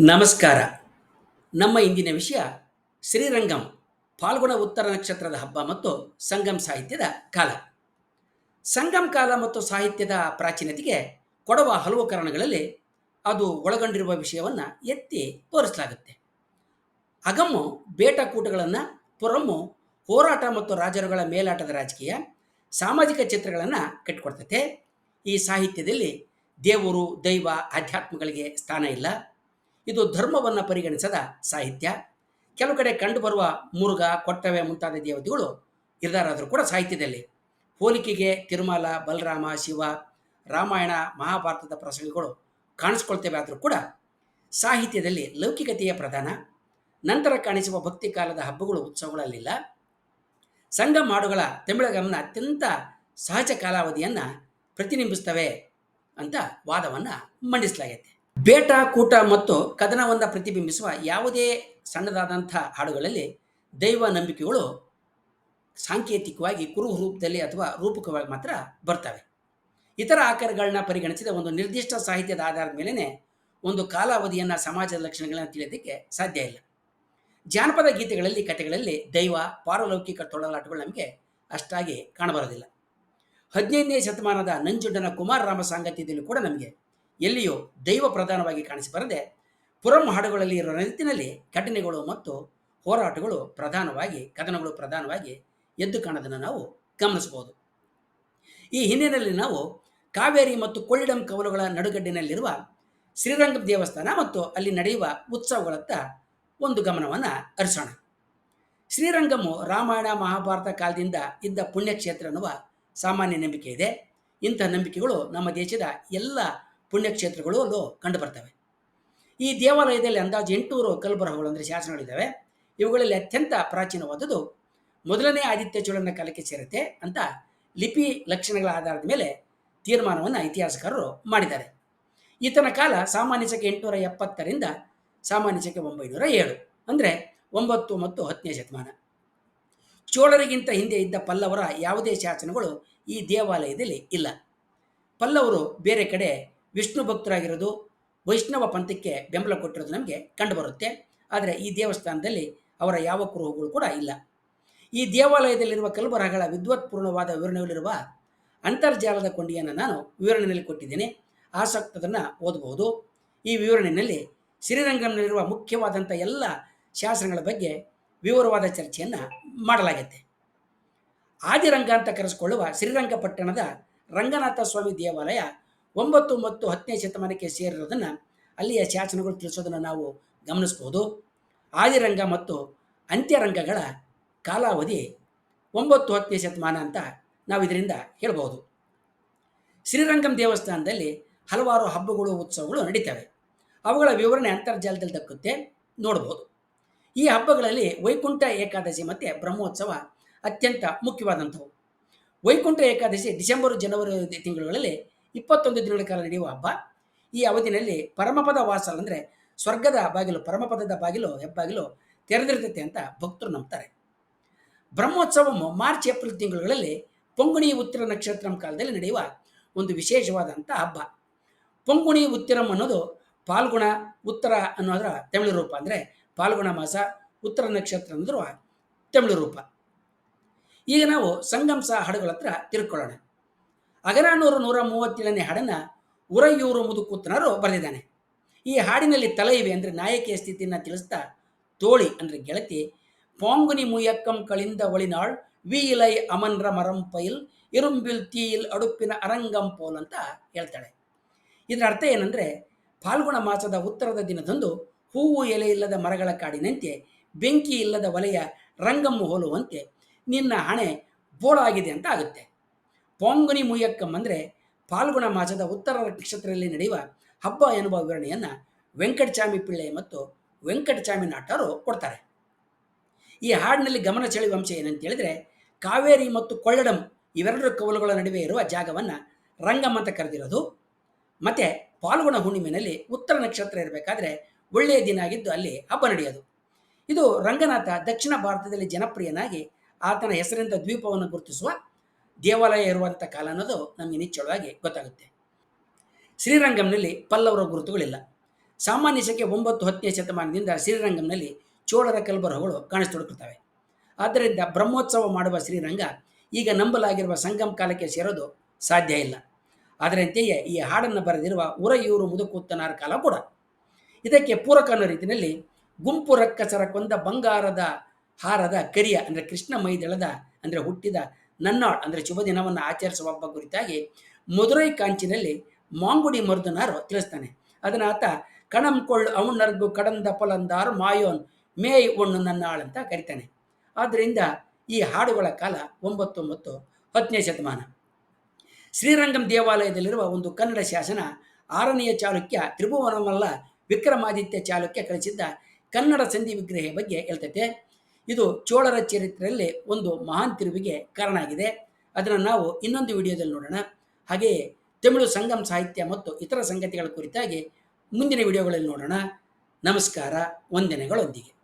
ನಮಸ್ಕಾರ. ನಮ್ಮ ಇಂದಿನ ವಿಷಯ ಶ್ರೀರಂಗಂ, ಫಾಲ್ಗುಣ ಉತ್ತರ ನಕ್ಷತ್ರದ ಹಬ್ಬ ಮತ್ತು ಸಂಗಮ್ ಸಾಹಿತ್ಯದ ಕಾಲ. ಸಂಗಮ್ ಕಾಲ ಮತ್ತು ಸಾಹಿತ್ಯದ ಪ್ರಾಚೀನತೆಗೆ ಕೊಡುವ ಹಲವು ಕಾರಣಗಳಲ್ಲಿ ಅದು ಒಳಗೊಂಡಿರುವ ವಿಷಯವನ್ನು ಎತ್ತಿ ತೋರಿಸಲಾಗುತ್ತೆ. ಅಗಮ್ಮು ಬೇಟಕೂಟಗಳನ್ನು, ಪುರಮ್ಮು ಹೋರಾಟ ಮತ್ತು ರಾಜರುಗಳ ಮೇಲಾಟದ ರಾಜಕೀಯ, ಸಾಮಾಜಿಕ ಚಿತ್ರಗಳನ್ನು ಕಟ್ಟಿಕೊಡ್ತೈತೆ. ಈ ಸಾಹಿತ್ಯದಲ್ಲಿ ದೇವರು, ದೈವ, ಆಧ್ಯಾತ್ಮಗಳಿಗೆ ಸ್ಥಾನ ಇಲ್ಲ. ಇದು ಧರ್ಮವನ್ನು ಪರಿಗಣಿಸದ ಸಾಹಿತ್ಯ. ಕೆಲವು ಕಡೆ ಕಂಡುಬರುವ ಮುರುಘ, ಕೊಟ್ಟವೆ ಮುಂತಾದ ದೇವತೆಗಳು ಇರದಾರಾದರೂ ಕೂಡ ಸಾಹಿತ್ಯದಲ್ಲಿ ಹೋಲಿಕೆಗೆ ತಿರುಮಲ, ಬಲರಾಮ, ಶಿವ, ರಾಮಾಯಣ, ಮಹಾಭಾರತದ ಪ್ರಸಂಗಗಳು ಕಾಣಿಸ್ಕೊಳ್ತೇವೆ. ಆದರೂ ಕೂಡ ಸಾಹಿತ್ಯದಲ್ಲಿ ಲೌಕಿಕತೆಯ ಪ್ರಧಾನ. ನಂತರ ಕಾಣಿಸುವ ಭಕ್ತಿ ಕಾಲದ ಹಬ್ಬಗಳು, ಉತ್ಸವಗಳಲ್ಲಿಲ್ಲ. ಸಂಗಮ ಹಾಡುಗಳ ತಮಿಳಗಮನ ಅತ್ಯಂತ ಸಹಜ ಕಾಲಾವಧಿಯನ್ನು ಪ್ರತಿಬಿಂಬಿಸ್ತವೆ ಅಂತ ವಾದವನ್ನು ಮಂಡಿಸಲಾಗಿದೆ. ಬೇಟ, ಕೂಟ ಮತ್ತು ಕದನವನ್ನು ಪ್ರತಿಬಿಂಬಿಸುವ ಯಾವುದೇ ಸಣ್ಣದಾದಂಥ ಹಾಡುಗಳಲ್ಲಿ ದೈವ ನಂಬಿಕೆಗಳು ಸಾಂಕೇತಿಕವಾಗಿ ಕುರುಹು ರೂಪದಲ್ಲಿ ಅಥವಾ ರೂಪಕವಾಗಿ ಮಾತ್ರ ಬರ್ತವೆ. ಇತರ ಆಕಾರಗಳನ್ನ ಪರಿಗಣಿಸಿದ ಒಂದು ನಿರ್ದಿಷ್ಟ ಸಾಹಿತ್ಯದ ಆಧಾರದ ಮೇಲೇ ಒಂದು ಕಾಲಾವಧಿಯನ್ನು, ಸಮಾಜದ ಲಕ್ಷಣಗಳನ್ನು ತಿಳಿಯೋದಕ್ಕೆ ಸಾಧ್ಯ ಇಲ್ಲ. ಜಾನಪದ ಗೀತೆಗಳಲ್ಲಿ, ಕಥೆಗಳಲ್ಲಿ ದೈವ, ಪಾರಲೌಕಿಕ ತೊಳಲಾಟಗಳು ನಮಗೆ ಅಷ್ಟಾಗಿ ಕಾಣಬರೋದಿಲ್ಲ. 15ನೇ ಶತಮಾನದ ನಂಜುಂಡನ ಕುಮಾರರಾಮ ಸಾಂಗತ್ಯದಲ್ಲೂ ಕೂಡ ನಮಗೆ ಎಲ್ಲಿಯೂ ದೈವ ಪ್ರಧಾನವಾಗಿ ಕಾಣಿಸಿಬರದೆ ಪುರಂ ಹಾಡುಗಳಲ್ಲಿ ಇರುವ ರೀತಿಯಲ್ಲಿ ಘಟನೆಗಳು ಮತ್ತು ಹೋರಾಟಗಳು ಪ್ರಧಾನವಾಗಿ, ಕದನಗಳು ಪ್ರಧಾನವಾಗಿ ಎದ್ದು ಕಾಣೋದನ್ನು ನಾವು ಗಮನಿಸಬಹುದು. ಈ ಹಿನ್ನೆಲೆಯಲ್ಲಿ ನಾವು ಕಾವೇರಿ ಮತ್ತು ಕೊಳ್ಳಿಡಂ ಕವಲುಗಳ ನಡುಗಡ್ಡಿನಲ್ಲಿರುವ ಶ್ರೀರಂಗಂ ದೇವಸ್ಥಾನ ಮತ್ತು ಅಲ್ಲಿ ನಡೆಯುವ ಉತ್ಸವಗಳತ್ತ ಒಂದು ಗಮನವನ್ನು ಹರಿಸೋಣ. ಶ್ರೀರಂಗಮು ರಾಮಾಯಣ, ಮಹಾಭಾರತ ಕಾಲದಿಂದ ಇದ್ದ ಪುಣ್ಯಕ್ಷೇತ್ರ ಅನ್ನುವ ಸಾಮಾನ್ಯ ನಂಬಿಕೆ ಇದೆ. ಇಂಥ ನಂಬಿಕೆಗಳು ನಮ್ಮ ದೇಶದ ಎಲ್ಲ ಪುಣ್ಯಕ್ಷೇತ್ರಗಳಲ್ಲೂ ಕಂಡುಬರ್ತವೆ. ಈ ದೇವಾಲಯದಲ್ಲಿ ಅಂದಾಜು 800 ಕಲ್ಬರಹಗಳು ಅಂದರೆ ಶಾಸನಗಳಿದ್ದಾವೆ. ಇವುಗಳಲ್ಲಿ ಅತ್ಯಂತ ಪ್ರಾಚೀನವಾದುದು ಮೊದಲನೇ ಆದಿತ್ಯ ಚೋಳನ ಕಾಲಕ್ಕೆ ಸೇರುತ್ತೆ ಅಂತ ಲಿಪಿ ಲಕ್ಷಣಗಳ ಆಧಾರದ ಮೇಲೆ ತೀರ್ಮಾನವನ್ನು ಇತಿಹಾಸಕಾರರು ಮಾಡಿದ್ದಾರೆ. ಈತನ ಕಾಲ ಸಾಮಾನ್ಯ ಶಕೆ 870ರಿಂದ ಸಾಮಾನ್ಯ ಶಕೆ 907 ಅಂದರೆ 9 ಮತ್ತು 10ನೇ ಶತಮಾನ. ಚೋಳರಿಗಿಂತ ಹಿಂದೆ ಇದ್ದ ಪಲ್ಲವರ ಯಾವುದೇ ಶಾಸನಗಳು ಈ ದೇವಾಲಯದಲ್ಲಿ ಇಲ್ಲ. ಪಲ್ಲವರು ಬೇರೆ ಕಡೆ ವಿಷ್ಣು ಭಕ್ತರಾಗಿರೋದು, ವೈಷ್ಣವ ಪಂಥಕ್ಕೆ ಬೆಂಬಲ ಕೊಟ್ಟಿರೋದು ನಮಗೆ ಕಂಡುಬರುತ್ತೆ. ಆದರೆ ಈ ದೇವಸ್ಥಾನದಲ್ಲಿ ಅವರ ಯಾವ ಕುರುಹುಗಳು ಕೂಡ ಇಲ್ಲ. ಈ ದೇವಾಲಯದಲ್ಲಿರುವ ಕಲ್ಬರಹಗಳ ವಿದ್ವತ್ಪೂರ್ಣವಾದ ವಿವರಣೆಗಳಿರುವ ಅಂತರ್ಜಾಲದ ಕೊಂಡಿಯನ್ನು ನಾನು ವಿವರಣೆಯಲ್ಲಿ ಕೊಟ್ಟಿದ್ದೇನೆ. ಆಸಕ್ತದನ್ನು ಓದಬಹುದು. ಈ ವಿವರಣೆಯಲ್ಲಿ ಶ್ರೀರಂಗಂನಲ್ಲಿರುವ ಮುಖ್ಯವಾದಂಥ ಎಲ್ಲ ಶಾಸನಗಳ ಬಗ್ಗೆ ವಿವರವಾದ ಚರ್ಚೆಯನ್ನು ಮಾಡಲಾಗಿದೆ. ಆದಿರಂಗ ಅಂತ ಕರೆಸಿಕೊಳ್ಳುವ ಶ್ರೀರಂಗಪಟ್ಟಣದ ರಂಗನಾಥ ಸ್ವಾಮಿ ದೇವಾಲಯ 9 ಮತ್ತು 10ನೇ ಶತಮಾನಕ್ಕೆ ಸೇರಿರೋದನ್ನು ಅಲ್ಲಿಯ ಶಾಸನಗಳು ತಿಳಿಸೋದನ್ನು ನಾವು ಗಮನಿಸ್ಬೋದು. ಆದಿರಂಗ ಮತ್ತು ಅಂತ್ಯರಂಗಗಳ ಕಾಲಾವಧಿ 9, 10ನೇ ಶತಮಾನ ಅಂತ ನಾವು ಇದರಿಂದ ಹೇಳ್ಬೋದು. ಶ್ರೀರಂಗಂ ದೇವಸ್ಥಾನದಲ್ಲಿ ಹಲವಾರು ಹಬ್ಬಗಳು, ಉತ್ಸವಗಳು ನಡೀತವೆ. ಅವುಗಳ ವಿವರಣೆ ಅಂತರ್ಜಾಲದಲ್ಲಿ ದಕ್ಕುತ್ತೆ, ನೋಡ್ಬೋದು. ಈ ಹಬ್ಬಗಳಲ್ಲಿ ವೈಕುಂಠ ಏಕಾದಶಿ ಮತ್ತು ಬ್ರಹ್ಮೋತ್ಸವ ಅತ್ಯಂತ ಮುಖ್ಯವಾದಂಥವು. ವೈಕುಂಠ ಏಕಾದಶಿ ಡಿಸೆಂಬರ್, ಜನವರಿ ತಿಂಗಳುಗಳಲ್ಲಿ 21 ದಿನಗಳ ಕಾಲ ನಡೆಯುವ ಹಬ್ಬ. ಈ ಅವಧಿಯಲ್ಲಿ ಪರಮಪದ ವಾಸಲ್ ಅಂದರೆ ಸ್ವರ್ಗದ ಬಾಗಿಲು, ಪರಮಪದದ ಬಾಗಿಲು, ಹೆಬ್ಬಾಗಿಲು ತೆರೆದಿರ್ತೈತೆ ಅಂತ ಭಕ್ತರು ನಂಬ್ತಾರೆ. ಬ್ರಹ್ಮೋತ್ಸವವು ಮಾರ್ಚ್, ಏಪ್ರಿಲ್ ತಿಂಗಳುಗಳಲ್ಲಿ ಪೊಂಗುಣಿ ಉತ್ತರ ನಕ್ಷತ್ರಂ ಕಾಲದಲ್ಲಿ ನಡೆಯುವ ಒಂದು ವಿಶೇಷವಾದಂಥ ಹಬ್ಬ. ಪೊಂಗುಣಿ ಉತ್ತಿರಂ ಅನ್ನೋದು ಫಾಲ್ಗುಣ ಉತ್ತರ ಅನ್ನೋದರ ತಮಿಳು ರೂಪ. ಅಂದರೆ ಫಾಲ್ಗುಣ ಮಾಸ, ಉತ್ತರ ನಕ್ಷತ್ರ ಅನ್ನೋದ್ರ ತಮಿಳು ರೂಪ. ಈಗ ನಾವು ಸಂಗಂಸ ಹಾಡುಗಳ ಹತ್ರ ತಿಳ್ಕೊಳ್ಳೋಣ. ಅಗನಾನೂರು 137ನೇ ಹಾಡನ್ನು ಉರಯೂರು ಮುದುಕೂತನರು ಬರೆದಿದ್ದಾನೆ. ಈ ಹಾಡಿನಲ್ಲಿ ತಲೆ ಇವೆ ಅಂದರೆ ನಾಯಕಿಯ ಸ್ಥಿತಿಯನ್ನು ತಿಳಿಸ್ತಾ ತೋಳಿ ಅಂದರೆ ಗೆಳತಿ ಪಾಂಗುನಿ ಮುಯಕ್ಕಂ ಕಳಿಂದ ಒಳಿನಾಳ್ ವಿ ಇಲೈ ಅಮನ್ರ ಮರಂ ಪೈಲ್ ಇರುಂಬಿಲ್ ತೀಲ್ ಅಡುಪಿನ ಅರಂಗಂ ಪೋಲ್ ಅಂತ ಹೇಳ್ತಾಳೆ. ಇದರ ಅರ್ಥ ಏನಂದರೆ, ಫಾಲ್ಗುಣ ಮಾಸದ ಉತ್ತರದ ದಿನದಂದು ಹೂವು ಎಲೆ ಇಲ್ಲದ ಮರಗಳ ಕಾಡಿನಂತೆ, ಬೆಂಕಿ ಇಲ್ಲದ ವಲಯ ರಂಗಮ್ಮು ಹೋಲುವಂತೆ ನಿನ್ನ ಹಣೆ ಬೋಳಾಗಿದೆ ಅಂತ ಆಗುತ್ತೆ. ಪೊಂಗುನಿ ಮುಯಕ್ಕಂ ಅಂದರೆ ಫಾಲ್ಗುಣ ಮಾಸದ ಉತ್ತರ ನಕ್ಷತ್ರದಲ್ಲಿ ನಡೆಯುವ ಹಬ್ಬ ಎನ್ನುವ ವಿವರಣೆಯನ್ನು ವೆಂಕಟಚಾಮಿ ಪಿಳ್ಳೆ ಮತ್ತು ವೆಂಕಟಚಾಮಿ ನಾಟರು ಕೊಡ್ತಾರೆ. ಈ ಹಾಡಿನಲ್ಲಿ ಗಮನ ಸೆಳೆಯುವ ಅಂಶ ಏನಂತ ಹೇಳಿದರೆ, ಕಾವೇರಿ ಮತ್ತು ಕೊಳ್ಳಡಂ ಇವೆರಡರ ಕವಲುಗಳ ನಡುವೆ ಇರುವ ಜಾಗವನ್ನು ರಂಗಂ ಅಂತ ಕರೆದಿರೋದು. ಮತ್ತು ಫಾಲ್ಗುಣ ಹುಣ್ಣಿಮೆಯಲ್ಲಿ ಉತ್ತರ ನಕ್ಷತ್ರ ಇರಬೇಕಾದ್ರೆ ಒಳ್ಳೆಯ ದಿನ ಆಗಿದ್ದು ಅಲ್ಲಿ ಹಬ್ಬ ನಡೆಯೋದು. ಇದು ರಂಗನಾಥ ದಕ್ಷಿಣ ಭಾರತದಲ್ಲಿ ಜನಪ್ರಿಯನಾಗಿ ಆತನ ಹೆಸರಿಂದ ದ್ವೀಪವನ್ನು ಗುರುತಿಸುವ ದೇವಾಲಯ ಇರುವಂಥ ಕಾಲ ಅನ್ನೋದು ನಮಗೆ ನಿಚ್ಚಳವಾಗಿ ಗೊತ್ತಾಗುತ್ತೆ. ಶ್ರೀರಂಗಂನಲ್ಲಿ ಪಲ್ಲವರ ಗುರುತುಗಳಿಲ್ಲ. ಸಾಮಾನ್ಯ ಶಕೆ 9-10ನೇ ಶತಮಾನದಿಂದ ಶ್ರೀರಂಗಂನಲ್ಲಿ ಚೋಳರ ಕಲ್ಬರಹಗಳು ಕಾಣಿಸಿಕೊಳ್ಳುತ್ತವೆ. ಆದ್ದರಿಂದ ಬ್ರಹ್ಮೋತ್ಸವ ಮಾಡುವ ಶ್ರೀರಂಗ ಈಗ ನಂಬಲಾಗಿರುವ ಸಂಗಮ್ ಕಾಲಕ್ಕೆ ಸೇರೋದು ಸಾಧ್ಯ ಇಲ್ಲ. ಅದರಂತೆಯೇ ಈ ಹಾಡನ್ನು ಬರೆದಿರುವ ಉರಯೂರು ಮುದುಕುತ್ತನಾರ ಕಾಲ ಕೂಡ. ಇದಕ್ಕೆ ಪೂರಕ ಅನ್ನೋ ರೀತಿಯಲ್ಲಿ ಗುಂಪು ರಕ್ಕಸರ ಕೊಂದ ಬಂಗಾರದ ಹಾರದ ಕರಿಯ ಅಂದರೆ ಕೃಷ್ಣ ಮೈದಳದ ಅಂದರೆ ಹುಟ್ಟಿದ ನನ್ನಾಳ್ ಅಂದರೆ ಶುಭ ದಿನವನ್ನು ಆಚರಿಸುವ ಹಬ್ಬ ಕುರಿತಾಗಿ ಮಧುರೈ ಕಾಂಚಿನಲ್ಲಿ ಮಾಂಗುಡಿ ಮರುದನಾರು ತಿಳಿಸ್ತಾನೆ. ಅದನ್ನು ಆತ ಕಣಂಕೊಳ್ಳು ಅವನರ್ಗು ಕಡಂದ ಪೊಲಂದಾರು ಮಾಯೋನ್ ಮೇಯ್ ಒಣ್ಣು ನನ್ನಾಳ್ ಅಂತ ಕರಿತಾನೆ. ಆದ್ದರಿಂದ ಈ ಹಾಡುಗಳ ಕಾಲ 9 ಮತ್ತು 10ನೇ ಶತಮಾನ. ಶ್ರೀರಂಗಂ ದೇವಾಲಯದಲ್ಲಿರುವ ಒಂದು ಕನ್ನಡ ಶಾಸನ 6ನೆಯ ಚಾಲುಕ್ಯ ತ್ರಿಭುವನಮಲ್ಲ ವಿಕ್ರಮಾದಿತ್ಯ ಚಾಲುಕ್ಯ ಕಳಿಸಿದ್ದ ಕನ್ನಡ ಸಂಧಿ ವಿಗ್ರಹ ಬಗ್ಗೆ ಹೇಳ್ತೈತೆ. ಇದು ಚೋಳರ ಚರಿತ್ರೆಯಲ್ಲಿ ಒಂದು ಮಹಾನ್ ತಿರುವಿಗೆ ಕಾರಣ ಆಗಿದೆ. ಅದನ್ನು ನಾವು ಇನ್ನೊಂದು ವಿಡಿಯೋದಲ್ಲಿ ನೋಡೋಣ. ಹಾಗೆಯೇ ತಮಿಳು ಸಂಗಮ್ ಸಾಹಿತ್ಯ ಮತ್ತು ಇತರ ಸಂಗತಿಗಳ ಕುರಿತಾಗಿ ಮುಂದಿನ ವಿಡಿಯೋಗಳಲ್ಲಿ ನೋಡೋಣ. ನಮಸ್ಕಾರ, ವಂದನೆಗಳೊಂದಿಗೆ.